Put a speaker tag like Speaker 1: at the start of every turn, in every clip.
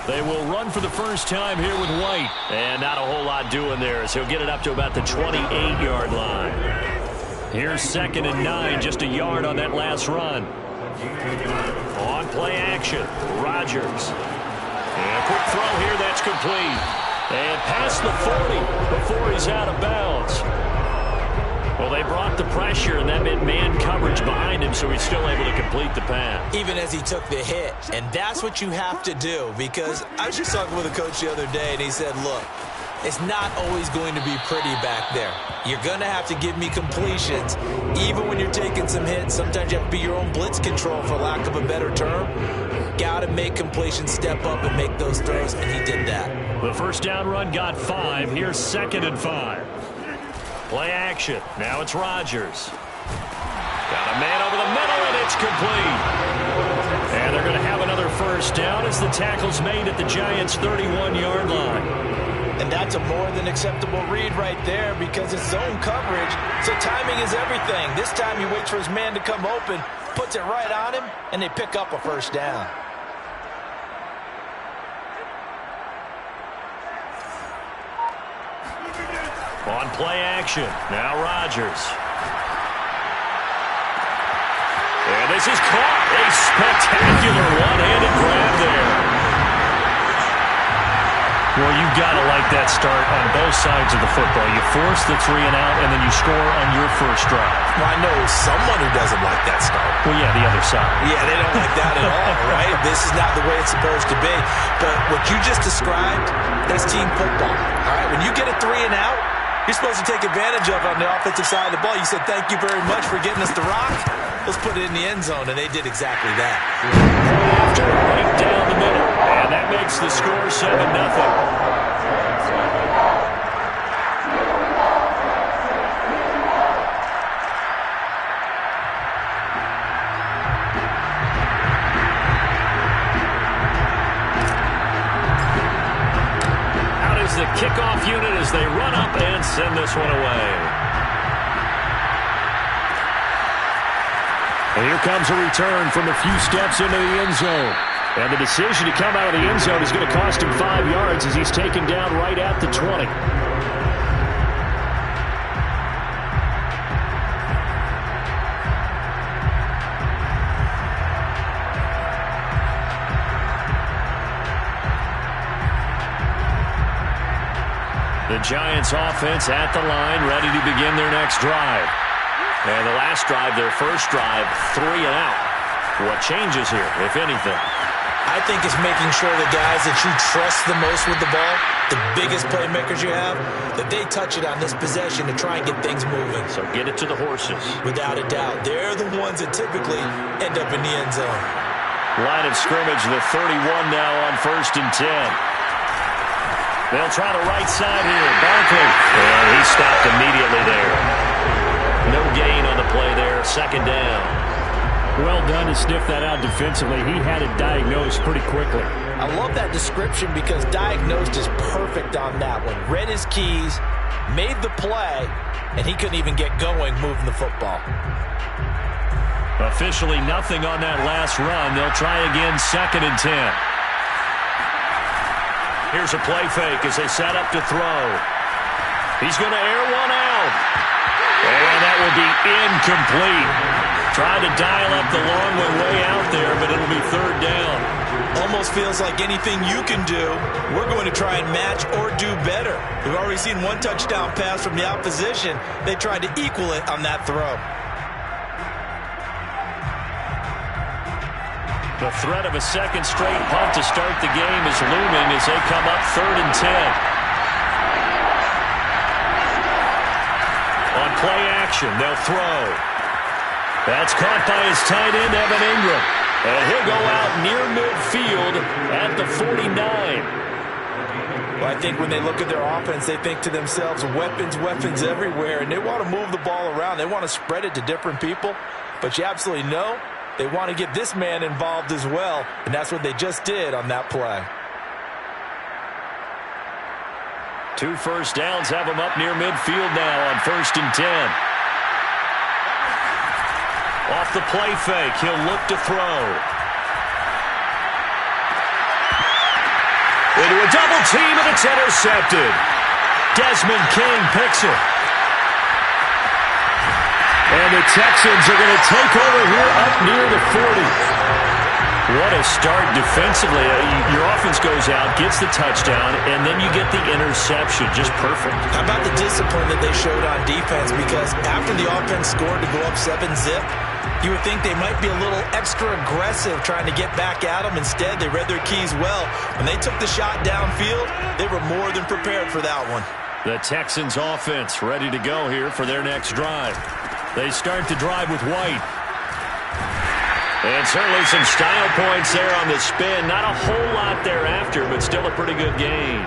Speaker 1: They will run for the first time here with White. And not a whole lot doing there as he'll get it up to about the 28-yard line. Here's 2nd and 9, just a yard on that last run. On play action, Rodgers. And a quick throw here, that's complete. And past the 40 before he's out of bounds. Well, they brought the pressure, and that meant man coverage behind him, so he's still able to complete the pass.
Speaker 2: Even as he took the hit, and that's what you have to do, because I was just talking with a coach the other day, and he said, look, it's not always going to be pretty back there. You're going to have to give me completions, even when you're taking some hits. Sometimes you have to be your own blitz control, for lack of a better term. Got to make completions, step up, and make those throws, and he did that.
Speaker 1: The first down run got 5. Here's 2nd and 5. Play action. Now it's Rodgers. Got a man over the middle, and it's complete. And they're going to have another first down as the tackle's made at the Giants' 31-yard line.
Speaker 2: And that's a more than acceptable read right there because it's zone coverage, so timing is everything. This time he waits for his man to come open, puts it right on him, and they pick up a first down.
Speaker 1: On play action, now Rodgers. And this is caught. A spectacular one-handed grab there. Well, you've got to like that start on both sides of the football. You force the 3 and out, and then you score on your first drive.
Speaker 2: Well, I know someone who doesn't like that start.
Speaker 1: Well, yeah, the other side.
Speaker 2: Yeah, they don't like that at all, right? This is not the way it's supposed to be. But what you just described, that's team football. All right, when you get a 3 and out, you're supposed to take advantage of it on the offensive side of the ball. You said, thank you very much for getting us the rock. Let's put it in the end zone, and they did exactly that.
Speaker 1: After right down the middle, and that makes the score 7-0. The kickoff unit as they run up and send this one away. And here comes a return from a few steps into the end zone. And the decision to come out of the end zone is going to cost him 5 yards as he's taken down right at the 20. The Giants offense at the line, ready to begin their next drive. And the last drive, their first drive, 3 and out. What changes here, if anything?
Speaker 2: I think it's making sure the guys that you trust the most with the ball, the biggest playmakers you have, that they touch it on this possession to try and get things moving.
Speaker 1: So get it to the horses.
Speaker 2: Without a doubt. They're the ones that typically end up in the end zone.
Speaker 1: Line of scrimmage, the 31 now on 1st and 10. They'll try the right side here. Barkley. And he stopped immediately there. No gain on the play there. 2nd down. Well done to sniff that out defensively. He had it diagnosed pretty quickly.
Speaker 2: I love that description because diagnosed is perfect on that one. Read his keys, made the play, and he couldn't even get going moving the football.
Speaker 1: Officially nothing on that last run. They'll try again 2nd and 10. Here's a play fake as they set up to throw. He's going to air one out. And that will be incomplete. Tried to dial up the long one way out there, but it'll be 3rd down.
Speaker 2: Almost feels like anything you can do, we're going to try and match or do better. We've already seen one touchdown pass from the opposition. They tried to equal it on that throw.
Speaker 1: The threat of a second straight punt to start the game is looming as they come up 3rd and 10. On play action, they'll throw. That's caught by his tight end, Evan Ingram. And he'll go out near midfield at the 49.
Speaker 2: Well, I think when they look at their offense, they think to themselves, weapons, weapons everywhere, and they want to move the ball around. They want to spread it to different people. But you absolutely know they want to get this man involved as well, and that's what they just did on that play.
Speaker 1: 2 first downs have him up near midfield now on 1st and 10. Off the play fake, he'll look to throw. Into a double team, and it's intercepted. Desmond King picks it. And the Texans are going to take over here up near the 40. What a start defensively. Your offense goes out, gets the touchdown, and then you get the interception. Just perfect.
Speaker 2: How about the discipline that they showed on defense? Because after the offense scored to go up 7-zip, you would think they might be a little extra aggressive trying to get back at them. Instead, they read their keys well. When they took the shot downfield, they were more than prepared for that one.
Speaker 1: The Texans offense ready to go here for their next drive. They start the drive with White. And certainly some style points there on the spin. Not a whole lot thereafter, but still a pretty good gain.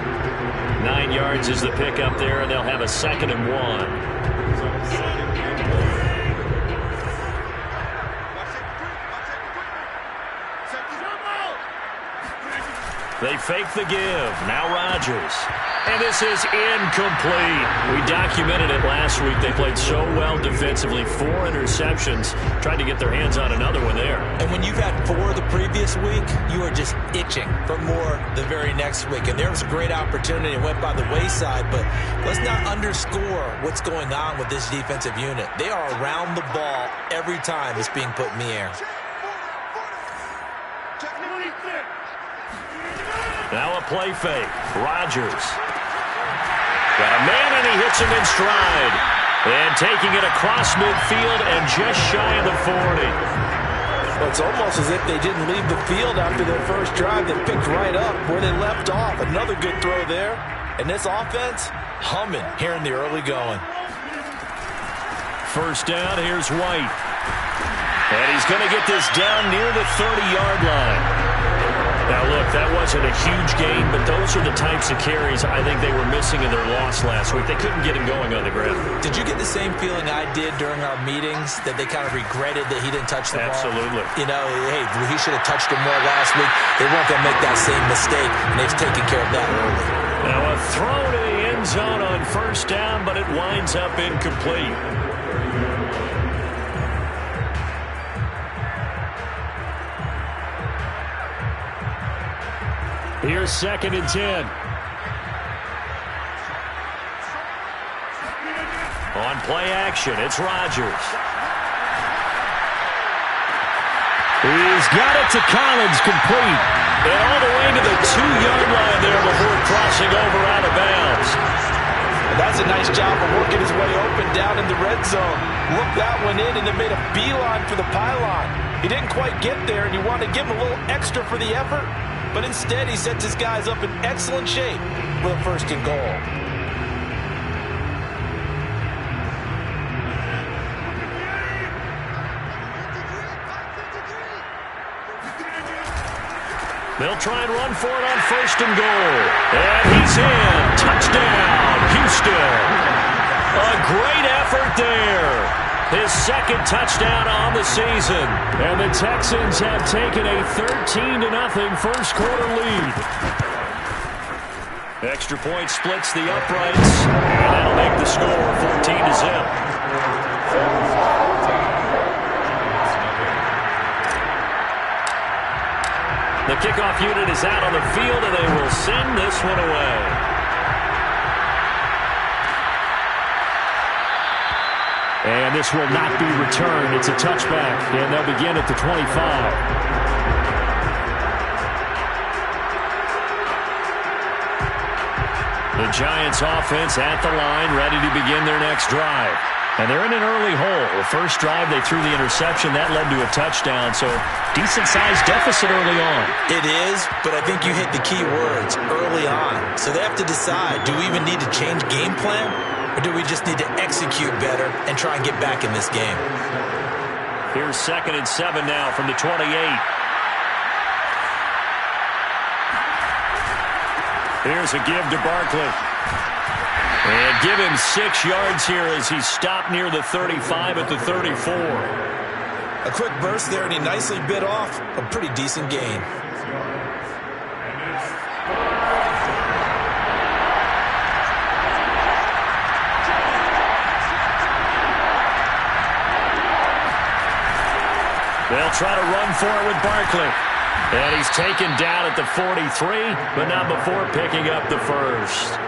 Speaker 1: 9 yards is the pickup there, and they'll have a 2nd and 1. They fake the give. Now Rodgers. And this is incomplete. We documented it last week. They played so well defensively. 4 interceptions. Tried to get their hands on another one there.
Speaker 2: And when you've had 4 the previous week, you are just itching for more the very next week. And there was a great opportunity. It went by the wayside. But let's not underscore what's going on with this defensive unit. They are around the ball every time it's being put in the air.
Speaker 1: Now a play fake. Rodgers. Got a man, and he hits him in stride. And taking it across midfield and just shy of the 40.
Speaker 2: Well, it's almost as if they didn't leave the field after their first drive. They picked right up where they left off. Another good throw there. And this offense, humming here in the early going.
Speaker 1: First down, here's White. And he's going to get this down near the 30-yard line. Now, look, that wasn't a huge gain, but those are the types of carries I think they were missing in their loss last week. They couldn't get him going on the ground.
Speaker 2: Did you get the same feeling I did during our meetings, that they kind of regretted that he didn't touch the ball?
Speaker 1: Absolutely.
Speaker 2: You know, hey, he should have touched him more last week. They weren't going to make that same mistake, and they've taken care of that early.
Speaker 1: Now, a throw to the end zone on first down, but it winds up incomplete. Here's 2nd and 10. On play action, it's Rodgers. He's got it to Collins, complete. And all the way to the 2-yard line there before crossing over out of bounds.
Speaker 2: And that's a nice job of working his way open down in the red zone. Looked that one in and then made a beeline for the pylon. He didn't quite get there, and you want to give him a little extra for the effort. But instead, he sets his guys up in excellent shape for the 1st and goal.
Speaker 1: They'll try and run for it on 1st and goal. And he's in. Touchdown, Houston. A great effort there. His 2nd touchdown on the season. And the Texans have taken a 13-0 first quarter lead. Extra point splits the uprights. And that'll make the score 14-0. The kickoff unit is out on the field, and they will send this one away. And this will not be returned. It's a touchback, and they'll begin at the 25. The Giants offense at the line, ready to begin their next drive. And they're in an early hole. The first drive, they threw the interception. That led to a touchdown, so decent-sized deficit early on.
Speaker 2: It is, but I think you hit the key words, early on. So they have to decide, do we even need to change game plan? Or do we just need to execute better and try and get back in this game?
Speaker 1: Here's 2nd and 7 now from the 28. Here's a give to Barkley. And give him 6 yards here as he stopped near the 35 at the 34.
Speaker 2: A quick burst there, and he nicely bit off a pretty decent gain.
Speaker 1: They'll try to run for it with Barkley. And he's taken down at the 43, but not before picking up the first.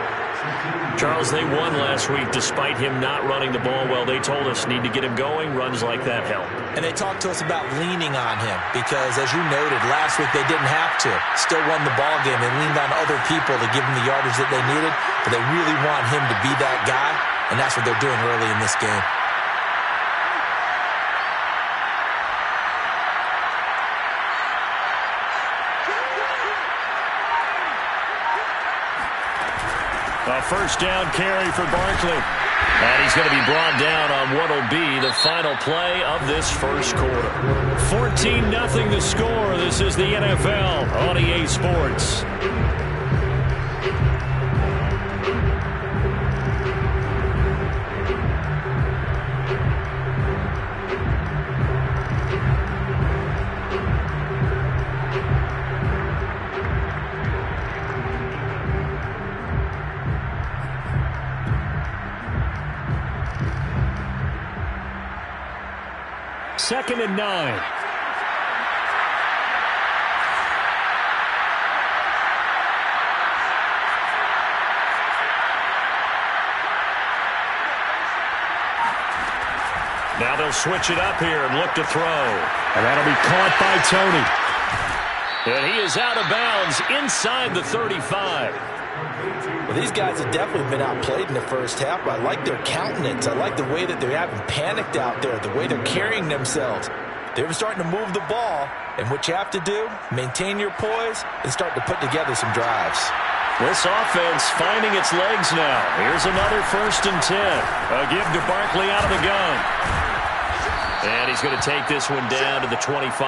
Speaker 1: Charles, they won last week despite him not running the ball well. They told us need to get him going. Runs like that help.
Speaker 2: And they talked to us about leaning on him because, as you noted, last week they didn't have to. Still won the ball game. They leaned on other people to give them the yardage that they needed, but they really want him to be that guy, and that's what they're doing early in this game.
Speaker 1: A first down carry for Barkley. And he's going to be brought down on what will be the final play of this first quarter. 14-0 the score. This is the NFL on EA Sports. Second and 9. Now they'll switch it up here and look to throw. And that'll be caught by Tony. And he is out of bounds inside the 35.
Speaker 2: Well, these guys have definitely been outplayed in the first half, but I like their countenance. I like the way that they haven't panicked out there, the way they're carrying themselves. They're starting to move the ball, and what you have to do, maintain your poise and start to put together some drives.
Speaker 1: This offense finding its legs now. Here's another 1st and 10. A give to Barkley out of the gun. And he's going to take this one down to the 25.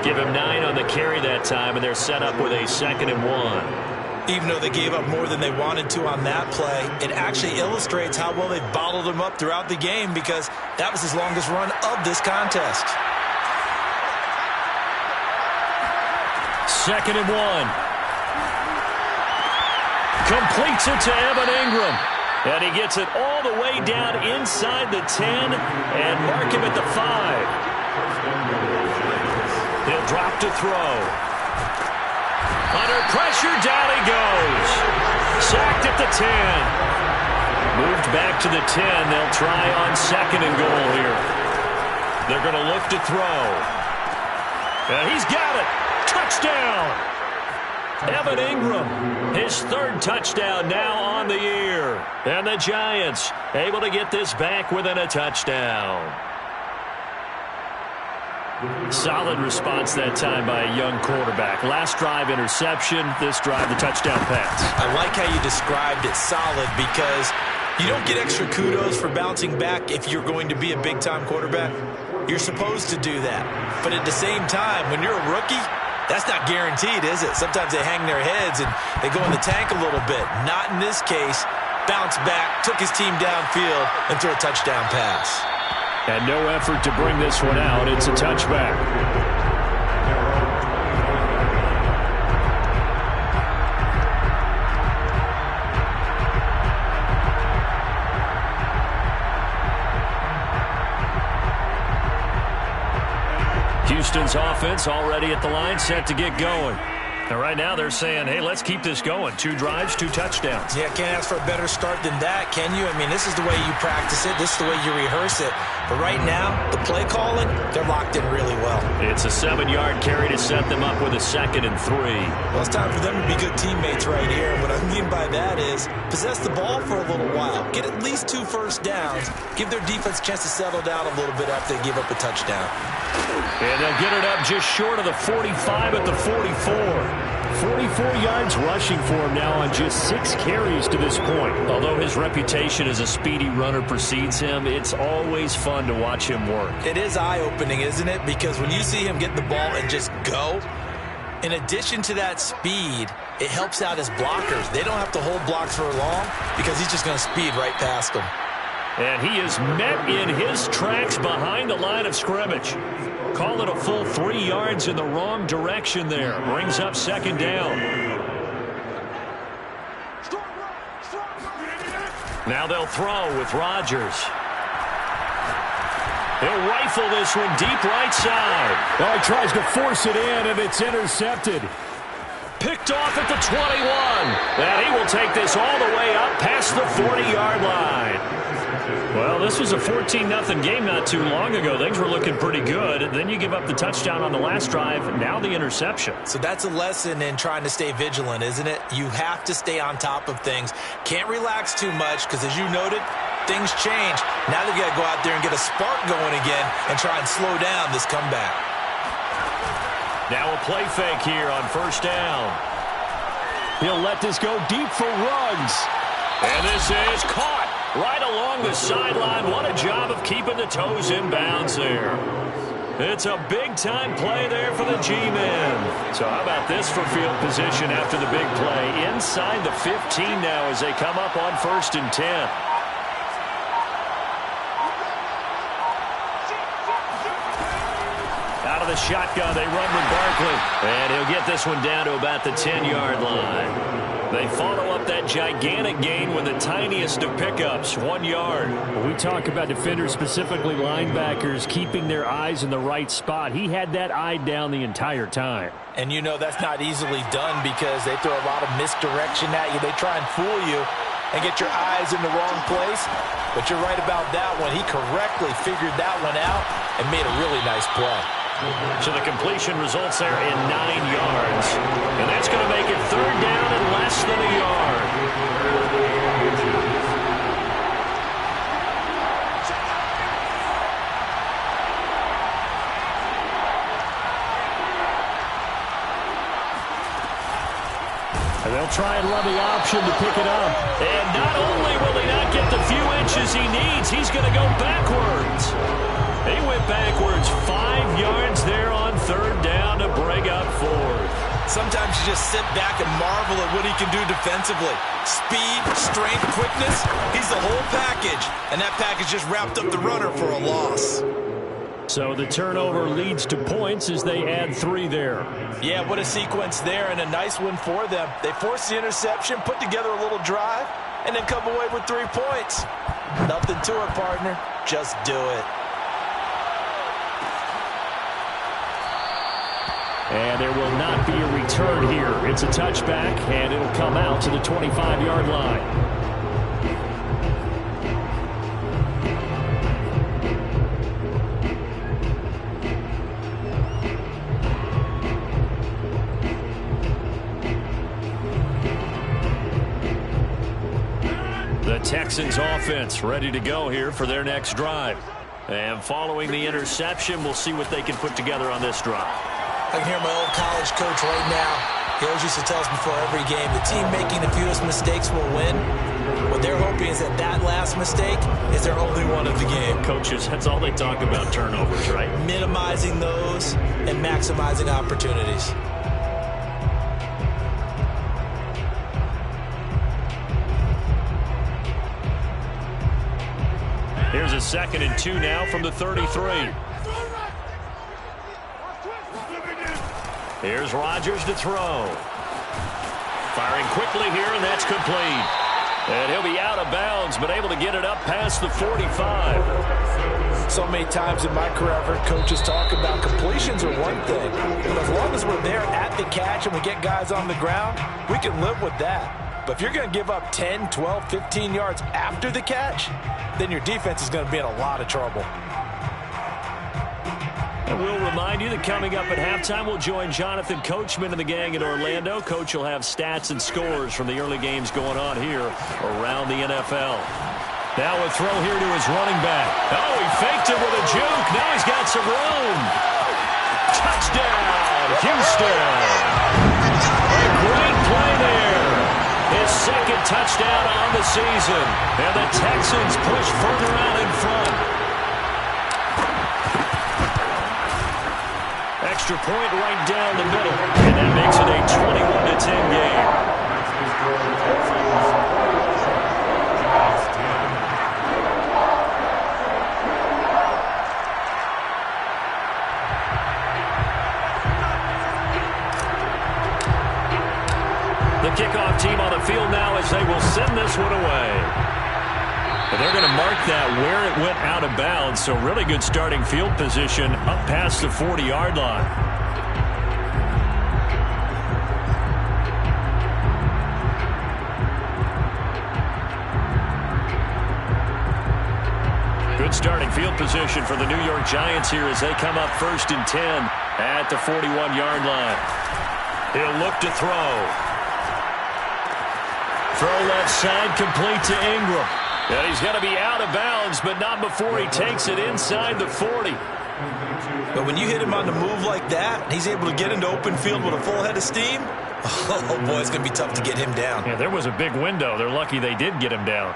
Speaker 1: Give him 9 on the carry that time, and they're set up with a 2nd and 1.
Speaker 2: Even though they gave up more than they wanted to on that play, it actually illustrates how well they've bottled them up throughout the game because that was his longest run of this contest.
Speaker 1: 2nd and 1. Completes it to Evan Ingram. And he gets it all the way down inside the 10 and mark him at the 5. He'll drop to throw. Under pressure, down he goes. Sacked at the 10. Moved back to the 10. They'll try on 2nd and goal here. They're going to look to throw. And he's got it. Touchdown. Evan Ingram, his 3rd touchdown now on the year. And the Giants able to get this back within a touchdown. Solid response that time by a young quarterback. Last drive, interception. This drive, the touchdown pass.
Speaker 2: I like how you described it, solid, because you don't get extra kudos for bouncing back if you're going to be a big-time quarterback. You're supposed to do that. But at the same time, when you're a rookie, that's not guaranteed, is it? Sometimes they hang their heads and they go in the tank a little bit. Not in this case. Bounce back, took his team downfield, and threw a touchdown pass.
Speaker 1: And no effort to bring this one out. It's a touchback. Houston's offense already at the line, set to get going. And right now they're saying, hey, let's keep this going. 2 drives, 2 touchdowns.
Speaker 2: Yeah, can't ask for a better start than that, can you? I mean, this is the way you practice it. This is the way you rehearse it. But right now, the play calling, they're locked in really well.
Speaker 1: It's a 7-yard carry to set them up with a 2nd and 3.
Speaker 2: Well, it's time for them to be good teammates right here. And what I mean by that is possess the ball for a little while. Get at least 2 first downs. Give their defense a chance to settle down a little bit after they give up a touchdown.
Speaker 1: And they'll get it up just short of the 45 at the 44. 44 yards rushing for him now on just 6 carries to this point. Although his reputation as a speedy runner precedes him, it's always fun to watch him work.
Speaker 2: It is eye-opening, isn't it? Because when you see him get the ball and just go, in addition to that speed, it helps out his blockers. They don't have to hold blocks for long because he's just going to speed right past them.
Speaker 1: And he is met in his tracks behind the line of scrimmage. Call it a full 3 yards in the wrong direction there. Brings up 2nd down. Now they'll throw with Rodgers. He'll rifle this one deep right side.
Speaker 3: Well, he tries to force it in, and it's intercepted.
Speaker 1: Picked off at the 21. And he will take this all the way up past the 40-yard line. Well, this was a 14-0 game not too long ago. Things were looking pretty good. Then you give up the touchdown on the last drive. Now the interception.
Speaker 2: So that's a lesson in trying to stay vigilant, isn't it? You have to stay on top of things. Can't relax too much because, as you noted, things change. Now they've got to go out there and get a spark going again and try and slow down this comeback.
Speaker 1: Now a play fake here on first down.
Speaker 3: He'll let this go deep for Ruggs.
Speaker 1: And this is caught right along the sideline. What a job of keeping the toes in bounds there. It's a big-time play there for the G-men. So how about this for field position after the big play? Inside the 15 now as they come up on 1st and 10. Out of the shotgun, they run with Barkley. And he'll get this one down to about the 10-yard line. They follow up that gigantic gain with the tiniest of pickups, 1 yard.
Speaker 3: We talk about defenders, specifically linebackers, keeping their eyes in the right spot. He had that eye down the entire time.
Speaker 2: And you know that's not easily done because they throw a lot of misdirection at you. They try and fool you and get your eyes in the wrong place. But you're right about that one. He correctly figured that one out and made a really nice play.
Speaker 1: So the completion results there in 9 yards. And that's going to make it 3rd down and less than a yard.
Speaker 3: And they'll try and run the option to pick it up.
Speaker 1: And not only will he not get the few inches he needs, he's going to go backwards. He went backwards 5 yards there on 3rd down to bring up 4th.
Speaker 2: Sometimes you just sit back and marvel at what he can do defensively. Speed, strength, quickness, he's the whole package. And that package just wrapped up the runner for a loss.
Speaker 3: So the turnover leads to points as they add 3 there.
Speaker 2: Yeah, what a sequence there and a nice one for them. They forced the interception, put together a little drive, and then come away with 3 points. Nothing to it, partner. Just do it.
Speaker 3: And there will not be a return here. It's a touchback, and it'll come out to the 25-yard line.
Speaker 1: The Texans offense ready to go here for their next drive. And following the interception, we'll see what they can put together on this drive.
Speaker 2: I can hear my old college coach right now. He always used to tell us before every game, the team making the fewest mistakes will win. What they're hoping is that that last mistake is their only one of the game.
Speaker 1: Coaches, that's all they talk about, turnovers, right?
Speaker 2: Minimizing those and maximizing opportunities.
Speaker 1: Here's a 2nd and 2 now from the 33. Here's Rodgers to throw. Firing quickly here, and that's complete. And he'll be out of bounds, but able to get it up past the 45.
Speaker 2: So many times in my career, I've heard coaches talk about completions are one thing. But as long as we're there at the catch and we get guys on the ground, we can live with that. But if you're going to give up 10, 12, 15 yards after the catch, then your defense is going to be in a lot of trouble.
Speaker 1: And we'll remind you that coming up at halftime, we'll join Jonathan Coachman and the gang in Orlando. Coach will have stats and scores from the early games going on here around the NFL. Now a throw here to his running back. Oh, he faked it with a juke. Now he's got some room. Touchdown, Houston. A great play there. His 2nd touchdown on the season. And the Texans push further out in front. Extra point right down the middle. And that makes it a 21-10 game. The kickoff team on the field now as they will send this one away.
Speaker 3: But they're going to mark that where it went out of bounds, so really good starting field position up past the 40-yard line. Good starting field position for the New York Giants here as they come up 1st and 10 at the 41-yard line. He'll look to throw. Throw left side, complete to Ingram. And he's going to be out of bounds, but not before he takes it inside the 40.
Speaker 2: But when you hit him on the move like that, and he's able to get into open field with a full head of steam, oh boy, it's going to be tough to get him down.
Speaker 3: Yeah, there was a big window. They're lucky they did get him down.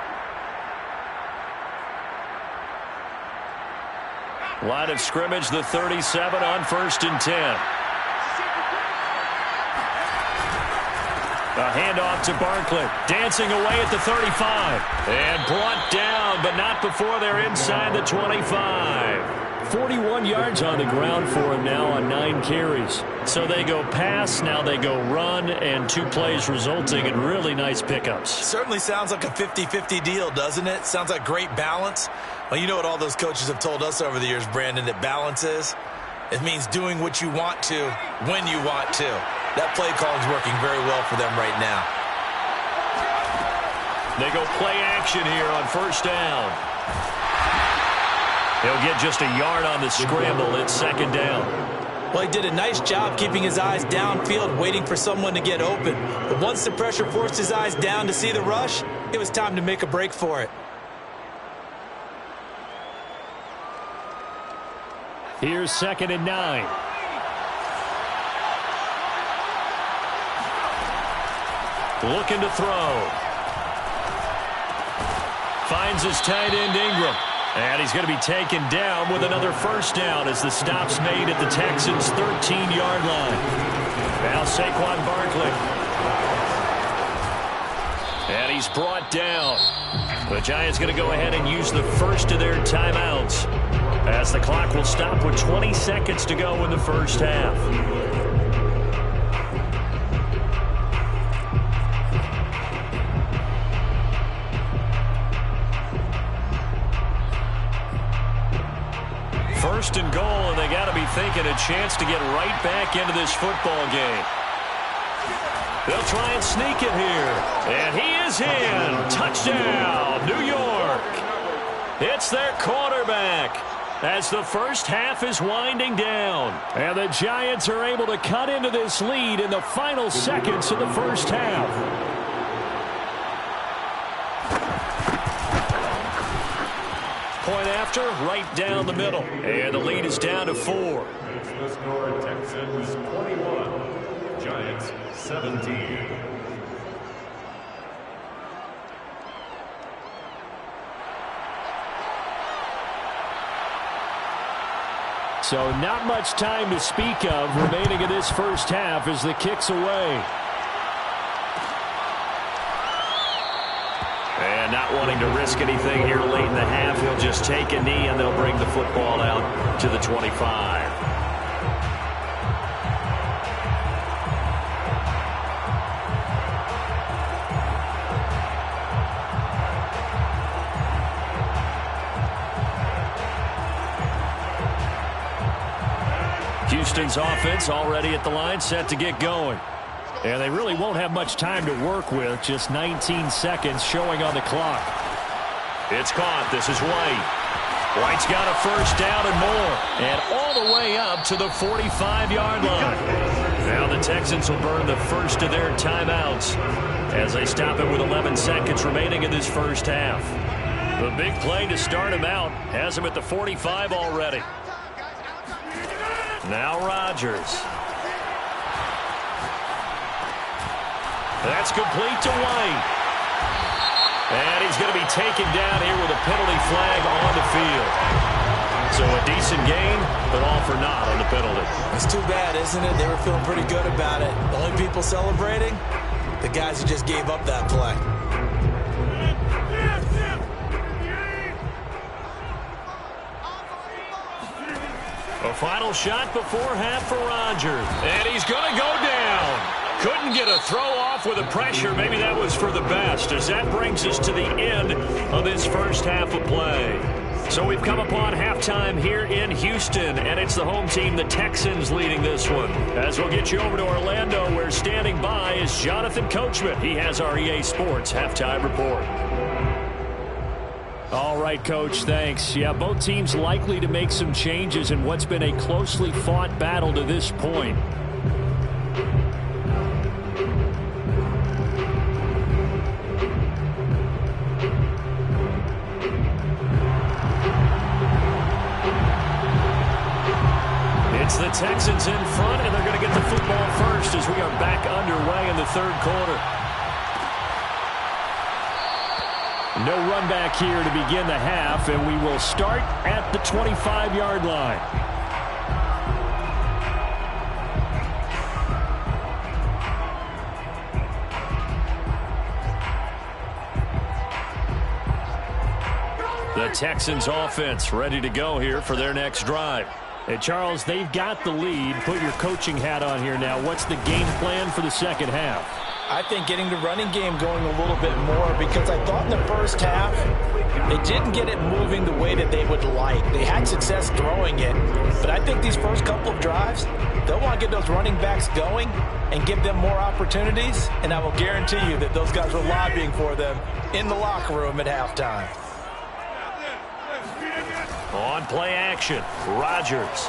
Speaker 3: Line of scrimmage, the 37 on 1st and 10. A handoff to Barkley. Dancing away at the 35. And brought down, but not before they're inside the 25. 41 yards on the ground for him now on 9 carries. So they go pass, now they go run, and 2 plays resulting in really nice pickups.
Speaker 2: Certainly sounds like a 50-50 deal, doesn't it? Sounds like great balance. Well, you know what all those coaches have told us over the years, Brandon, that balance is? It means doing what you want to when you want to. That play call is working very well for them right now.
Speaker 3: They go play action here on 1st down. He'll get just a yard on the scramble. It's 2nd down.
Speaker 2: Well, he did a nice job keeping his eyes downfield, waiting for someone to get open. But once the pressure forced his eyes down to see the rush, it was time to make a break for it.
Speaker 3: Here's 2nd and 9. Looking to throw. Finds his tight end Ingram. And he's going to be taken down with another 1st down as the stop's made at the Texans' 13-yard line. Now Saquon Barkley. And he's brought down. The Giants going to go ahead and use the first of their timeouts as the clock will stop with 20 seconds to go in the 1st half. First and goal, and they got to be thinking a chance to get right back into this football game. They'll try and sneak it here. And he is in. Touchdown, New York. It's their quarterback as the 1st half is winding down. And the Giants are able to cut into this lead in the final seconds of the 1st half. Point after, right down the middle. And the lead is down to 4.
Speaker 4: The score, Texans 21, Giants 17.
Speaker 3: So not much time to speak of remaining in this 1st half as the kick's away. And not wanting to risk anything here late in the half, he'll just take a knee and they'll bring the football out to the 25. Houston's offense already at the line, set to get going. And they really won't have much time to work with. Just 19 seconds showing on the clock. It's caught. This is White. White's got a 1st down and more. And all the way up to the 45-yard line. Now the Texans will burn the first of their timeouts as they stop it with 11 seconds remaining in this 1st half. The big play to start him out has him at the 45 already. Now Rodgers. That's complete to White. And he's going to be taken down here with a penalty flag on the field. So a decent gain, but all for naught on the penalty.
Speaker 2: It's too bad, isn't it? They were feeling pretty good about it. The only people celebrating, the guys who just gave up that play. A final shot before half for Rodgers. And he's going to go down.
Speaker 1: Couldn't get a throw off with the pressure. Maybe that was for the best, as that brings us to the end of this first half of play. So we've come upon halftime here in Houston, and it's the home team, the Texans, leading this one. As we'll get you over to Orlando, where standing by is Jonathan Coachman. He has our EA Sports halftime report.
Speaker 3: All right, Coach, thanks. Yeah, both teams likely to make some changes in what's been a closely fought battle to this point.
Speaker 1: It's the Texans in front, and they're going to get the football first as we are back underway in the third quarter.
Speaker 3: No run back here to begin the half, and we will start at the 25-yard line.
Speaker 1: The Texans offense ready to go here for their next drive.
Speaker 3: Hey, Charles, they've got the lead. Put your coaching hat on here now. What's the game plan for the second half?
Speaker 5: I think getting the running game going a little bit more, because I thought in the first half they didn't get it moving the way that they would like. They had success throwing it, but I think these first couple of drives, they'll want to get those running backs going and give them more opportunities, and I will guarantee you that those guys were lobbying for them in the locker room at halftime.
Speaker 1: On play action, Rodgers.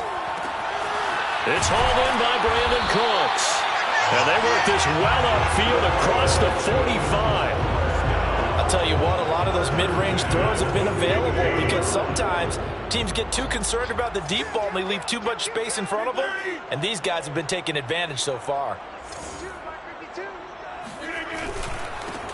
Speaker 1: It's hauled in by Brandon Cooks. And they work this well upfield across the 45.
Speaker 5: I'll tell you what, a lot of those mid-range throws have been available, because sometimes teams get too concerned about the deep ball and they leave too much space in front of them, and these guys have been taking advantage so far.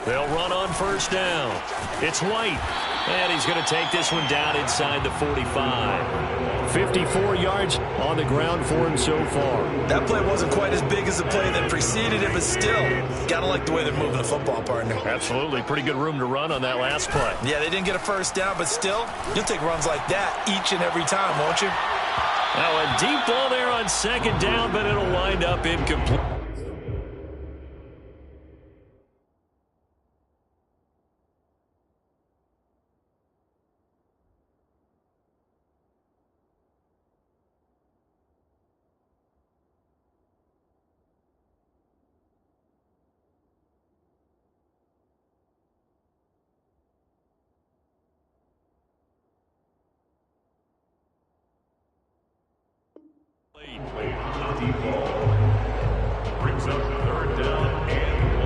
Speaker 1: They'll run on first down. It's White. And he's going to take this one down inside the 45.
Speaker 3: 54 yards on the ground for him so far.
Speaker 2: That play wasn't quite as big as the play that preceded it, but still, got to like the way they're moving the football, partner.
Speaker 1: Absolutely. Pretty good room to run on that last play.
Speaker 2: Yeah, they didn't get a first down, but still, you'll take runs like that each and every time, won't you?
Speaker 1: Now a deep ball there on second down, but it'll wind up incomplete.
Speaker 4: Deep ball brings up third down and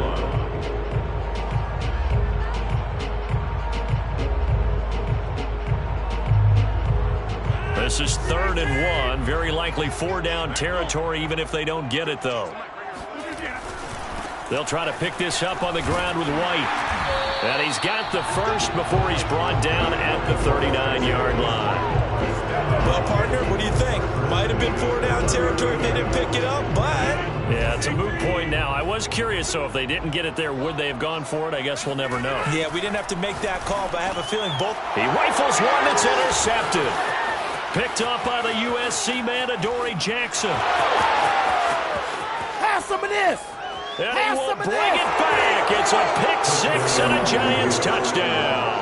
Speaker 4: 1.
Speaker 1: This is 3rd and 1. Very likely 4-down territory, even if they don't get it, though. They'll try to pick this up on the ground with White. And he's got the first before he's brought down at the 39-yard line.
Speaker 2: Well, partner, what do you think? Might have been 4-down territory if they didn't pick it up, but...
Speaker 1: Yeah, it's a moot point now. I was curious, so if they didn't get it there, would they have gone for it? I guess we'll never know.
Speaker 2: Yeah, we didn't have to make that call, but I have a feeling both...
Speaker 1: He rifles one that's intercepted. Picked up by the USC man, Adoree Jackson.
Speaker 6: Have some of this.
Speaker 1: And he will bring it back. It's a pick six and a Giants touchdown.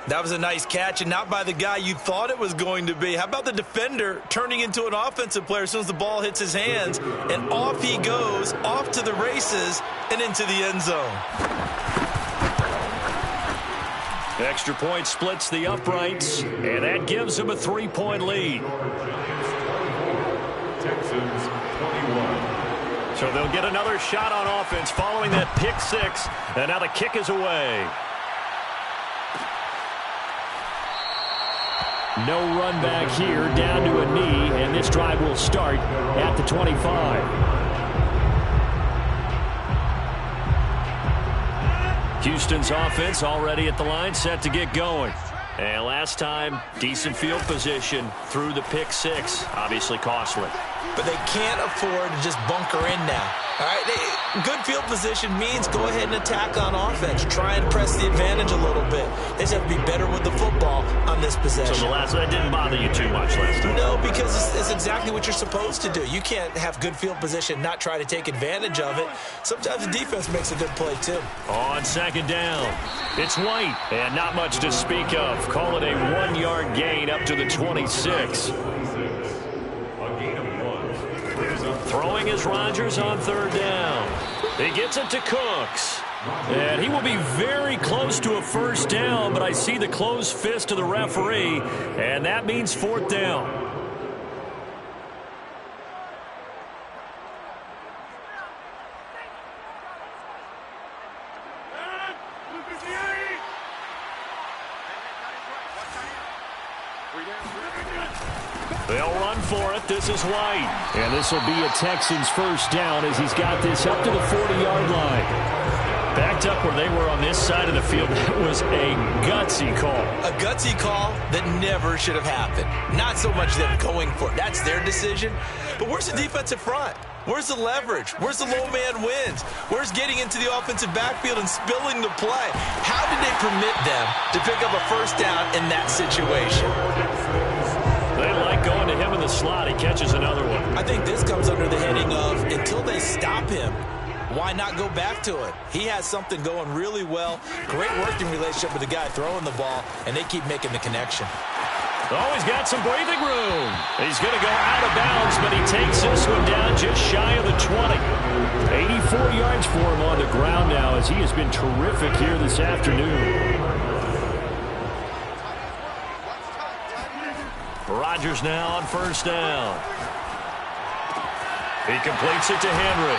Speaker 2: That was a nice catch, and not by the guy you thought it was going to be. How about the defender turning into an offensive player as soon as the ball hits his hands, and off he goes, off to the races, and into the end zone.
Speaker 1: Extra point splits the uprights, and that gives him a 3-point lead.
Speaker 4: Texans 21.
Speaker 1: So they'll get another shot on offense following that pick six, and now the kick is away.
Speaker 3: No run back here, down to a knee, and this drive will start at the 25.
Speaker 1: Houston's offense already at the line, set to get going. And last time, decent field position through the pick six, obviously costly.
Speaker 2: But they can't afford to just bunker in now. All right, good field position means go ahead and attack on offense. Try and press the advantage a little bit. They just have to be better with the football on this possession.
Speaker 1: So that didn't bother you too much last time?
Speaker 2: No, because because it's exactly what you're supposed to do. You can't have good field position, not try to take advantage of it. Sometimes the defense makes a good play, too.
Speaker 3: On second down, it's White, and not much to speak of. Call it a 1-yard gain up to the 26. Throwing is Rodgers on third down. He gets it to Cooks. And he will be very close to a first down, but I see the closed fist of the referee, and that means fourth down. They'll run for it. This is White. And this will be a Texans first down as he's got this up to the 40-yard line. Backed up where they were on this side of the field. That was a gutsy call.
Speaker 2: A gutsy call that never should have happened. Not so much them going for it. That's their decision. But where's the defensive front? Where's the leverage? Where's the low man wins? Where's getting into the offensive backfield and spilling the play? How did they permit them to pick up a first down in that situation?
Speaker 3: They like going to him in the slot. He catches another one.
Speaker 2: I think this comes under the heading of until they stop him, why not go back to it? He has something going really well. Great working relationship with the guy throwing the ball, and they keep making the connection.
Speaker 3: Oh, he's got some breathing room. He's going to go out of bounds, but he takes this one down just shy of the 20. 84 yards for him on the ground now as he has been terrific here this afternoon. Rodgers now on first down. He completes it to Henry.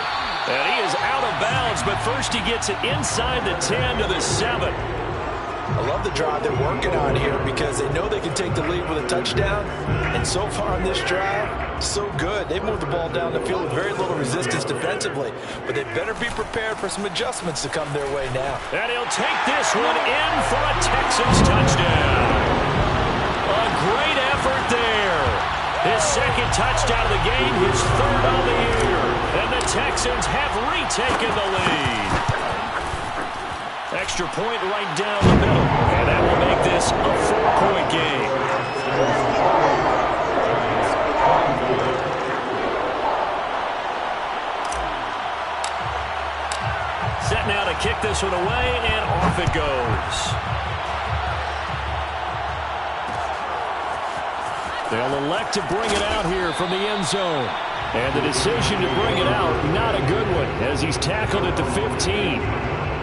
Speaker 3: And he is out of bounds, but first he gets it inside the 10 to the 7.
Speaker 5: I love the drive they're working on here because they know they can take the lead with a touchdown. And so far on this drive, so good. They moved the ball down the field with very little resistance defensively. But they better be prepared for some adjustments to come their way now.
Speaker 3: And he'll take this one in for a Texans touchdown. A great effort there. His second touchdown of the game, his third on the year. And the Texans have retaken the lead. Extra point right down the middle. And that will make this a 4-point game. Set now to kick this one away, and off it goes. They'll elect to bring it out here from the end zone. And the decision to bring it out, not a good one, as he's tackled at the 15.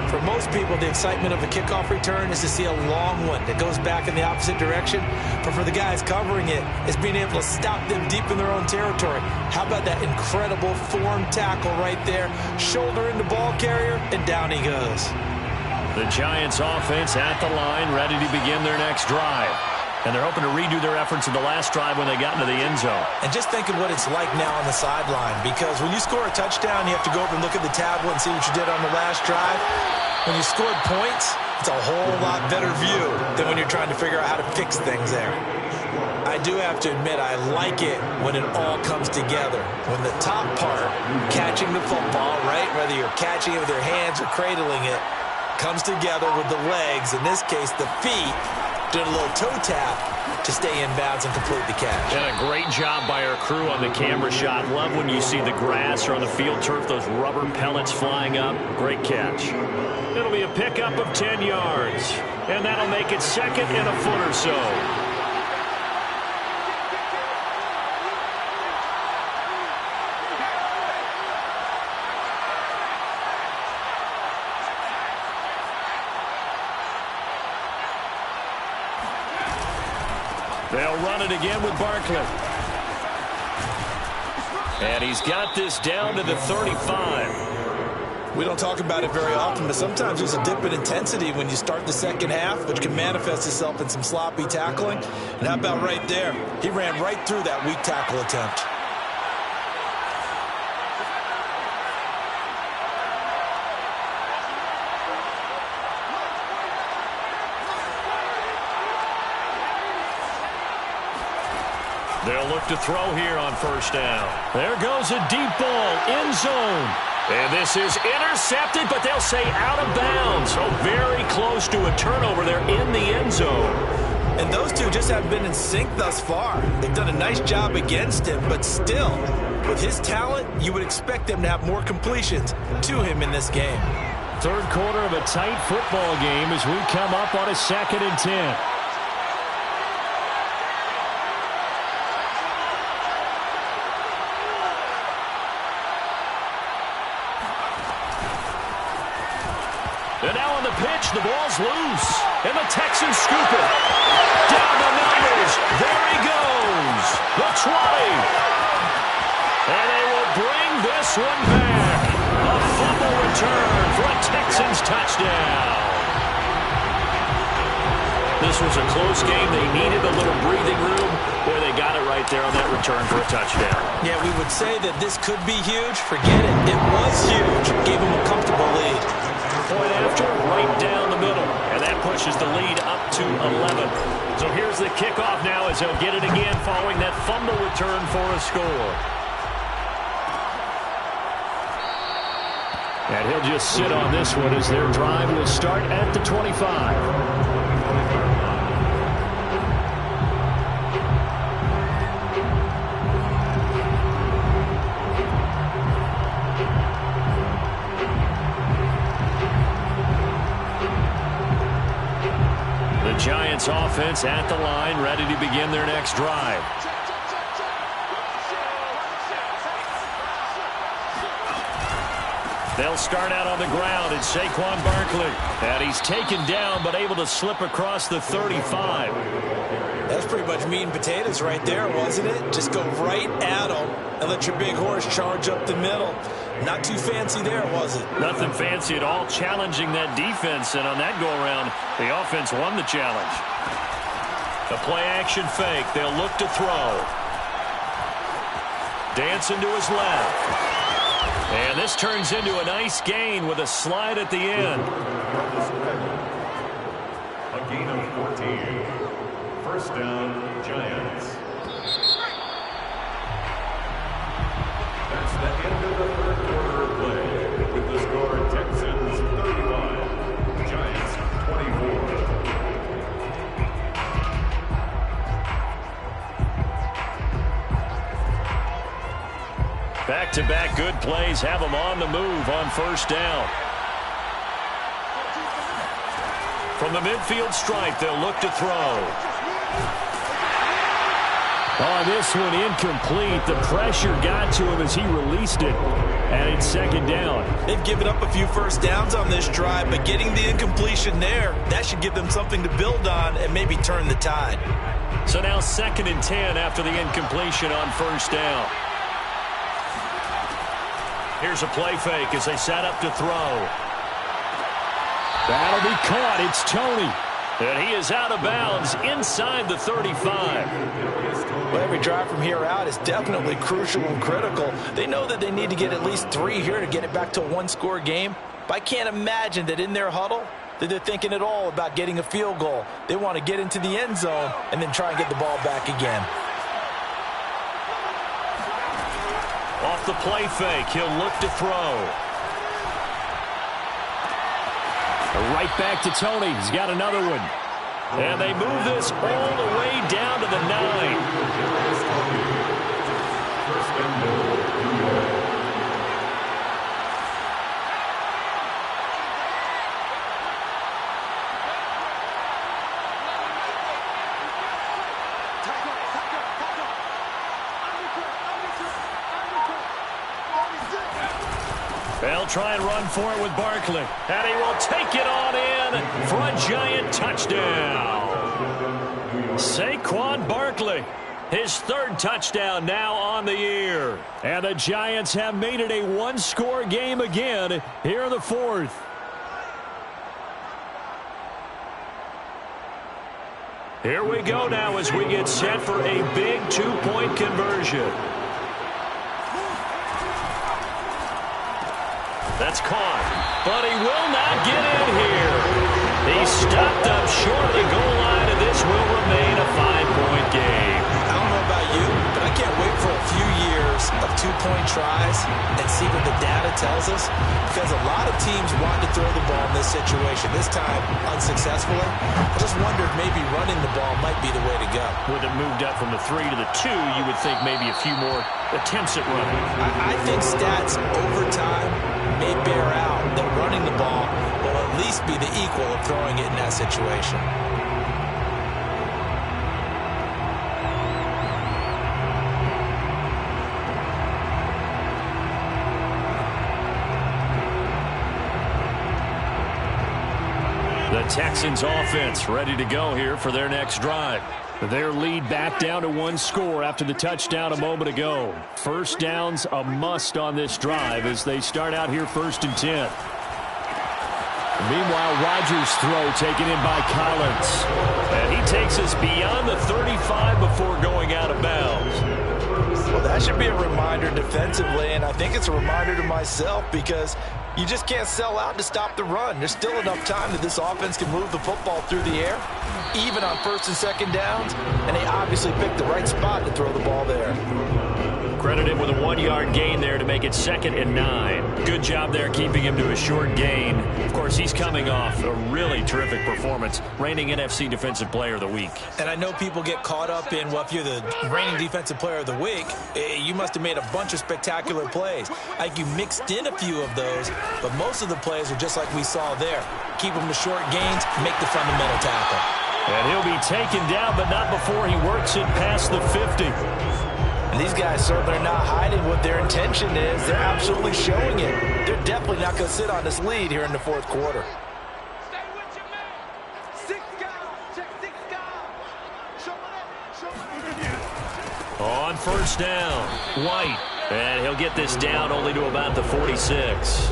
Speaker 2: For most people, the excitement of a kickoff return is to see a long one that goes back in the opposite direction. But for the guys covering it, it's being able to stop them deep in their own territory. How about that incredible form tackle right there? Shoulder in the ball carrier, and down he goes.
Speaker 3: The Giants offense at the line, ready to begin their next drive. And they're hoping to redo their efforts in the last drive when they got into the end zone.
Speaker 2: And just think of what it's like now on the sideline, because when you score a touchdown, you have to go over and look at the tablet and see what you did on the last drive. When you scored points, it's a whole lot better view than when you're trying to figure out how to fix things there. I do have to admit, I like it when it all comes together. When the top part, catching the football, right, whether you're catching it with your hands or cradling it, comes together with the legs, in this case the feet, doing a little toe tap to stay in bounds and complete the catch.
Speaker 3: And a great job by our crew on the camera shot. Love when you see the grass or on the field turf, those rubber pellets flying up. Great catch. It'll be a pickup of 10 yards. And that'll make it second and a foot or so. They'll run it again with Barkley. And he's got this down to the 35.
Speaker 2: We don't talk about it very often, but sometimes there's a dip in intensity when you start the second half, which can manifest itself in some sloppy tackling. And how about right there? He ran right through that weak tackle attempt.
Speaker 3: They'll look to throw here on first down. There goes a deep ball, end zone. And this is intercepted, but they'll say out of bounds. So very close to a turnover there in the end zone.
Speaker 5: And those two just haven't been in sync thus far. They've done a nice job against him, but still, with his talent, you would expect them to have more completions to him in this game.
Speaker 3: Third quarter of a tight football game as we come up on a 2nd and 10.
Speaker 1: And now on the pitch, the ball's loose. And the Texans scoop it. Down the numbers. There he goes. The 20. And they will bring this one back. A fumble return for a Texans touchdown. This was a close game. They needed a little breathing room. Boy, they got it right there on that return for a touchdown.
Speaker 2: Yeah, we would say that this could be huge. Forget it. It was huge. Gave them a comfortable lead.
Speaker 1: Point after, right down the middle. And that pushes the lead up to 11. So here's the kickoff now as they'll get it again following that fumble return for a score.
Speaker 3: And he'll just sit on this one as their drive will start at the 25.
Speaker 1: Giants offense at the line, ready to begin their next drive. They'll start out on the ground. It's Saquon Barkley. And he's taken down, but able to slip across the 35.
Speaker 2: That's pretty much meat and potatoes right there, wasn't it? Just go right at them and let your big horse charge up the middle. Not too fancy there, was it?
Speaker 1: Nothing fancy at all, challenging that defense. And on that go-around, the offense won the challenge. The play-action fake. They'll look to throw. Dancing to his left. And this turns into a nice gain with a slide at the end.
Speaker 4: A gain of 14. First down, Giants. That's the end of the third quarter of play. With the score, Texans 35, Giants 24.
Speaker 1: Back-to-back good plays have them on the move on first down. From the midfield stripe, they'll look to throw.
Speaker 3: On this one, incomplete. The pressure got to him as he released it. And it's second down.
Speaker 5: They've given up a few first downs on this drive, but getting the incompletion there, that should give them something to build on and maybe turn the tide.
Speaker 1: So now 2nd and 10 after the incompletion on first down. Here's a play fake as they set up to throw.
Speaker 3: That'll be caught. It's Tony.
Speaker 1: And he is out of bounds inside the 35.
Speaker 5: Well, every drive from here out is definitely crucial and critical. They know that they need to get at least 3 here to get it back to a one-score game. But I can't imagine that in their huddle that they're thinking at all about getting a field goal. They want to get into the end zone and then try and get the ball back again.
Speaker 1: Off the play fake, he'll look to throw.
Speaker 3: Right back to Tony. He's got another one.
Speaker 1: And they move this all the way down to the 9. They'll try and run for it with Barkley. And he will take it on in for a Giant touchdown. Saquon Barkley, his 3rd touchdown now on the year.
Speaker 3: And the Giants have made it a one-score game again here in the 4th.
Speaker 1: Here we go now as we get set for a big 2-point conversion. That's caught, but he will not get in here. He's stopped up short of the goal line, and this will remain a 5-point game.
Speaker 2: I don't know about you, but I can't wait for a few years of 2-point three-point tries and see what the data tells us? Because a lot of teams want to throw the ball in this situation. This time, unsuccessfully. I just wonder if maybe running the ball might be the way to go.
Speaker 3: With it moved up from the 3 to the 2, you would think maybe a few more attempts at running.
Speaker 2: I think stats over time may bear out that running the ball will at least be the equal of throwing it in that situation.
Speaker 3: The Texans offense ready to go here for their next drive. Their lead back down to 1 score after the touchdown a moment ago. First down's a must on this drive as they start out here 1st and 10. Meanwhile, Rodgers' throw taken in by Collins. And he takes us beyond the 35 before going out of bounds.
Speaker 5: Well, that should be a reminder defensively, and I think it's a reminder to myself because you just can't sell out to stop the run. There's still enough time that this offense can move the football through the air, even on 1st and 2nd downs, and they obviously picked the right spot to throw the ball there.
Speaker 3: Credited with a 1-yard gain there to make it 2nd and 9. Good job there keeping him to a short gain. Of course, he's coming off a really terrific performance, reigning NFC Defensive Player of the Week.
Speaker 2: And I know people get caught up in, well, if you're the reigning Defensive Player of the Week, you must have made a bunch of spectacular plays. Like you mixed in a few of those, but most of the plays are just like we saw there. Keep them to short gains, make the fundamental tackle.
Speaker 3: And he'll be taken down, but not before he works it past the 50.
Speaker 5: And these guys certainly are not hiding what their intention is. They're absolutely showing it. They're definitely not going to sit on this lead here in the 4th quarter.
Speaker 6: Stay with your man. 6 guys. Check 6 guys. Show it.
Speaker 3: On 1st down, White. And he'll get this down only to about the 46.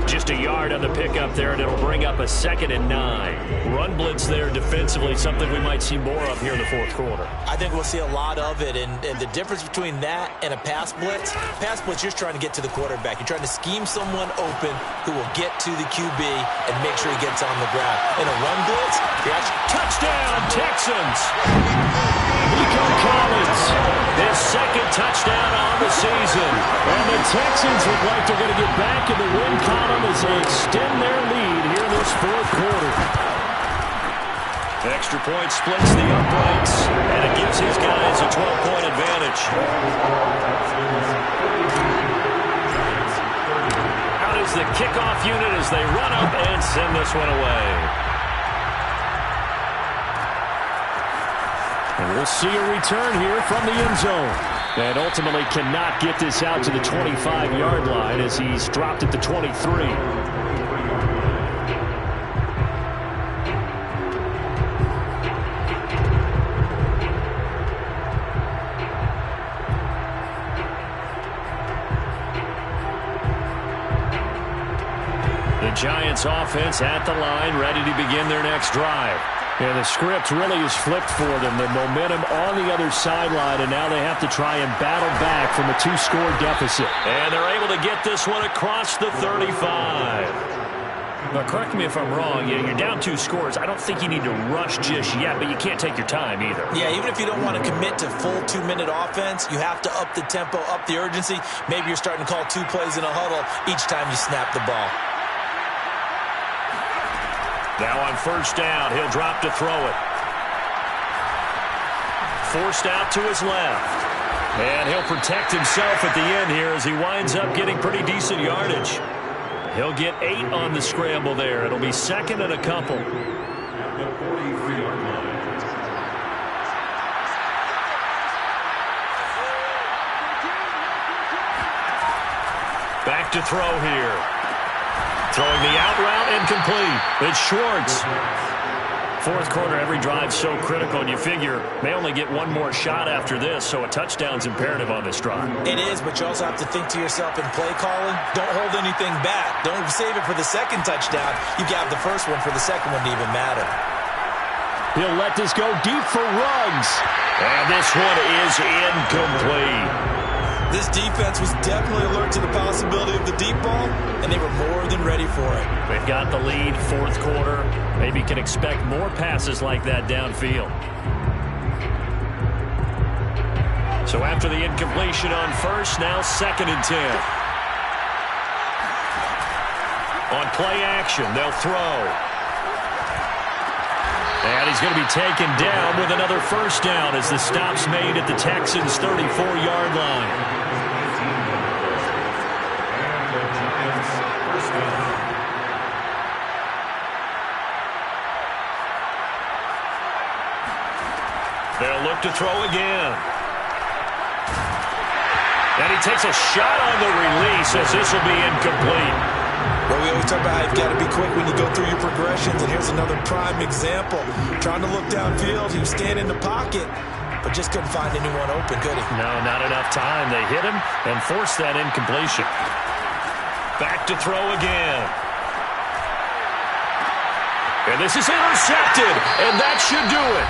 Speaker 3: Just a yard on the pickup there, and it'll bring up a 2nd and 9. Run blitz there defensively, something we might see more of here in the 4th quarter.
Speaker 2: I think we'll see a lot of it, and the difference between that and a pass blitz, you're just trying to get to the quarterback. You're trying to scheme someone open who will get to the QB and make sure he gets on the ground. In a run blitz, you're actually...
Speaker 3: Touchdown, Texans! Nico Collins, his 2nd touchdown on the season. And the Texans look like they're going to get back in the win column as they extend their lead here in this 4th quarter. Extra point splits the uprights, and it gives his guys a 12-point advantage. Out is the kickoff unit as they run up and send this one away. And we'll see a return here from the end zone. And ultimately cannot get this out to the 25-yard line as he's dropped at the 23. The Giants offense at the line, ready to begin their next drive. And the script really is flipped for them. The momentum on the other sideline, and now they have to try and battle back from a 2-score deficit. And they're able to get this one across the 35. Now, correct me if I'm wrong. Yeah, you're down 2 scores. I don't think you need to rush just yet, but you can't take your time either.
Speaker 2: Yeah, even if you don't want to commit to full 2-minute offense, you have to up the tempo, up the urgency. Maybe you're starting to call 2 plays in a huddle each time you snap the ball.
Speaker 3: Now on 1st down, he'll drop to throw it. Forced out to his left. And he'll protect himself at the end here as he winds up getting pretty decent yardage. He'll get 8 on the scramble there. It'll be 2nd and a couple.
Speaker 4: At the 43-yard line.
Speaker 3: Back to throw here. Throwing the out route incomplete. It's Schwartz. 4th quarter, every drive's so critical, and you figure may only get one more shot after this, so a touchdown's imperative on this drive.
Speaker 2: It is, but you also have to think to yourself in play calling, don't hold anything back. Don't save it for the 2nd touchdown. You got the 1st one for the 2nd one to even matter.
Speaker 3: He'll let this go deep for Ruggs. And this one is incomplete.
Speaker 2: This defense was definitely alert to the possibility of the deep ball, and they were more than ready for it.
Speaker 3: They've got the lead, 4th quarter. Maybe can expect more passes like that downfield. So after the incompletion on first, now 2nd and 10. On play action, they'll throw. And he's going to be taken down with another first down as the stop's made at the Texans' 34-yard line. They'll look to throw again. And he takes a shot on the release as this will be incomplete.
Speaker 5: Well, we always talk about how you've got to be quick when you go through your progressions, and here's another prime example. Trying to look downfield, he was standing in the pocket, but just couldn't find anyone open, could he?
Speaker 3: No, not enough time. They hit him and forced that incompletion. Back to throw again. And this is intercepted, and that should do it.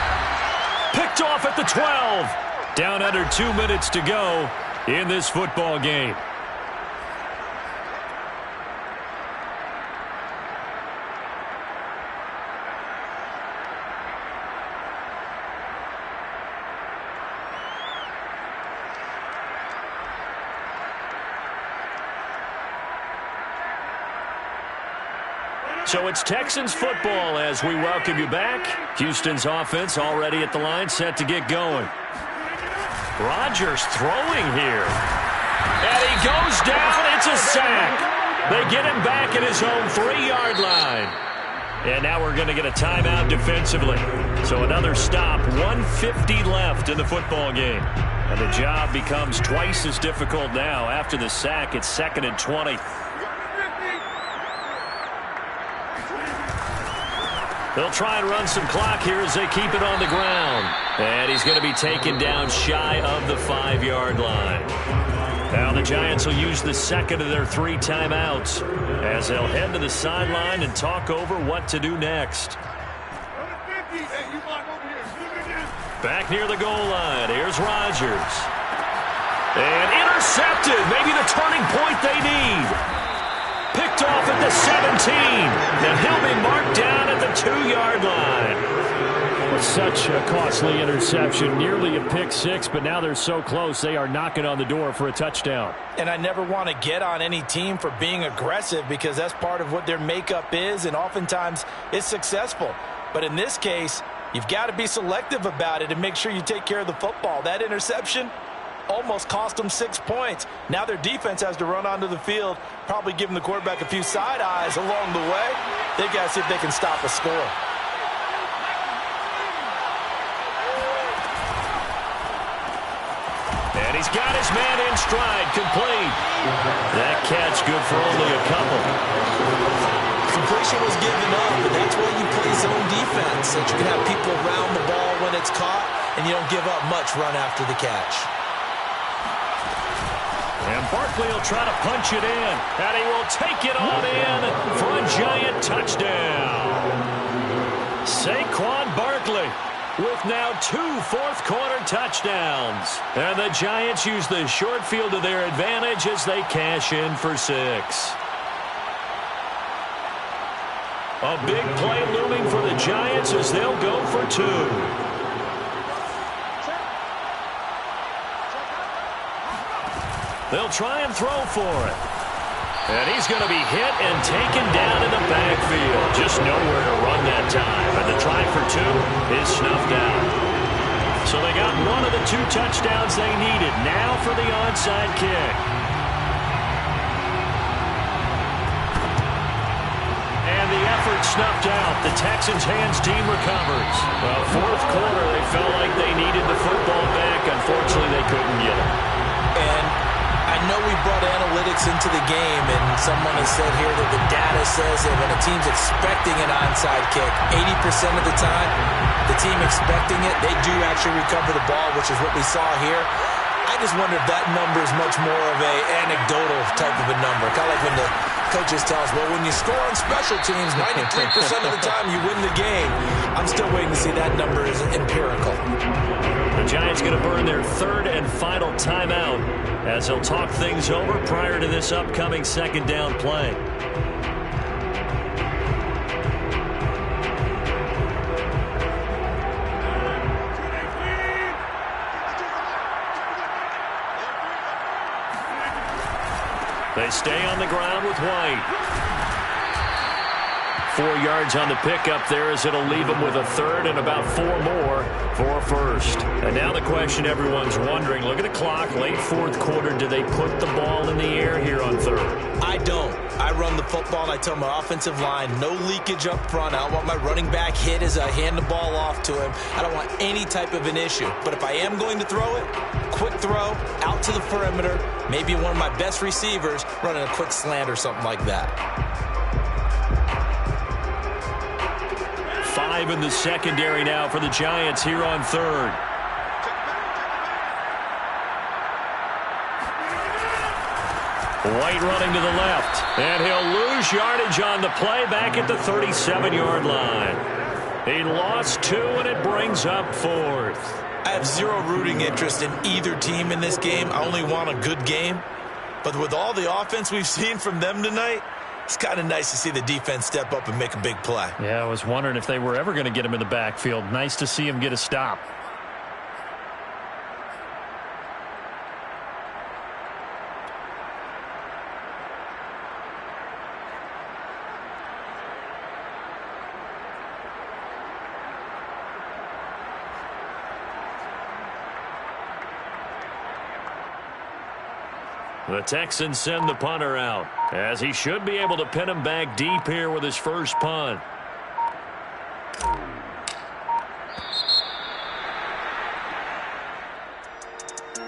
Speaker 3: Picked off at the 12. Down under 2 minutes to go in this football game. So it's Texans football as we welcome you back. Houston's offense already at the line, set to get going. Rodgers throwing here. And he goes down. It's a sack. They get him back at his own 3-yard line. And now we're going to get a timeout defensively. So another stop, 1:50 left in the football game. And the job becomes twice as difficult now. After the sack, it's 2nd and 20. They'll try and run some clock here as they keep it on the ground. And he's going to be taken down shy of the 5-yard line. Now the Giants will use the second of their 3 timeouts as they'll head to the sideline and talk over what to do next. Back near the goal line, here's Rodgers. And intercepted, maybe the turning point they need. Picked off at the 17, and he'll be marked down at the 2-yard line. Such a costly interception, nearly a pick six, but now they're so close they are knocking on the door for a touchdown.
Speaker 5: And I never want to get on any team for being aggressive because that's part of what their makeup is, and oftentimes it's successful. But in this case, you've got to be selective about it and make sure you take care of the football. That interception almost cost them 6 points. Now their defense has to run onto the field, probably giving the quarterback a few side eyes along the way. They've got to see if they can stop a score.
Speaker 3: And he's got his man in stride, complete. That catch good for only a couple.
Speaker 2: Completion was given up, but that's why you play zone defense, so that you can have people around the ball when it's caught, and you don't give up much run after the catch.
Speaker 3: And Barkley will try to punch it in. And he will take it on in for a Giant touchdown. Saquon Barkley with now 2 fourth-quarter touchdowns. And the Giants use the short field to their advantage as they cash in for 6. A big play looming for the Giants as they'll go for 2. They'll try and throw for it. And he's going to be hit and taken down in the backfield. Just nowhere to run that time. And the try for 2 is snuffed out. So they got one of the 2 touchdowns they needed. Now for the onside kick. And the effort snuffed out. The Texans' hands team recovers. Well, fourth quarter, they felt like they needed the football back. Unfortunately, they couldn't get it.
Speaker 2: And I know we brought analytics into the game, and someone has said here that the data says that when a team's expecting an onside kick, 80% of the time, the team expecting it, they do actually recover the ball, which is what we saw here. I just wonder if that number is much more of a anecdotal type of a number. Kind of like when the coaches tell us, well, when you score on special teams, 93% of the time you win the game. I'm still waiting to see that number is empirical.
Speaker 3: The Giants going to burn their 3rd and final timeout as they'll talk things over prior to this upcoming 2nd down play. They stay on the ground with White. 4 yards on the pickup there as it'll leave them with a third and about 4 more for a first. And now the question everyone's wondering, look at the clock, late fourth quarter, do they put the ball in the air here on third?
Speaker 2: I don't. I run the football and I tell my offensive line, no leakage up front. I don't want my running back hit as I hand the ball off to him. I don't want any type of an issue. But if I am going to throw it, quick throw, out to the perimeter, maybe one of my best receivers running a quick slant or something like that.
Speaker 3: 5 in the secondary now for the Giants here on third. White running to the left, and he'll lose yardage on the play back at the 37-yard line. He lost 2, and it brings up 4th.
Speaker 2: I have zero rooting interest in either team in this game. I only want a good game. But with all the offense we've seen from them tonight, it's kind of nice to see the defense step up and make a big play.
Speaker 3: Yeah, I was wondering if they were ever going to get him in the backfield. Nice to see him get a stop. The Texans send the punter out, as he should be able to pin him back deep here with his first punt.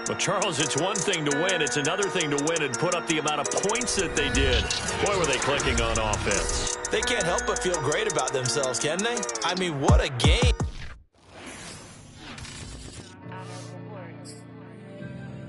Speaker 3: But, Charles, it's one thing to win. It's another thing to win and put up the amount of points that they did. Boy, were they clicking on offense.
Speaker 2: They can't help but feel great about themselves, can they? I mean, what a game.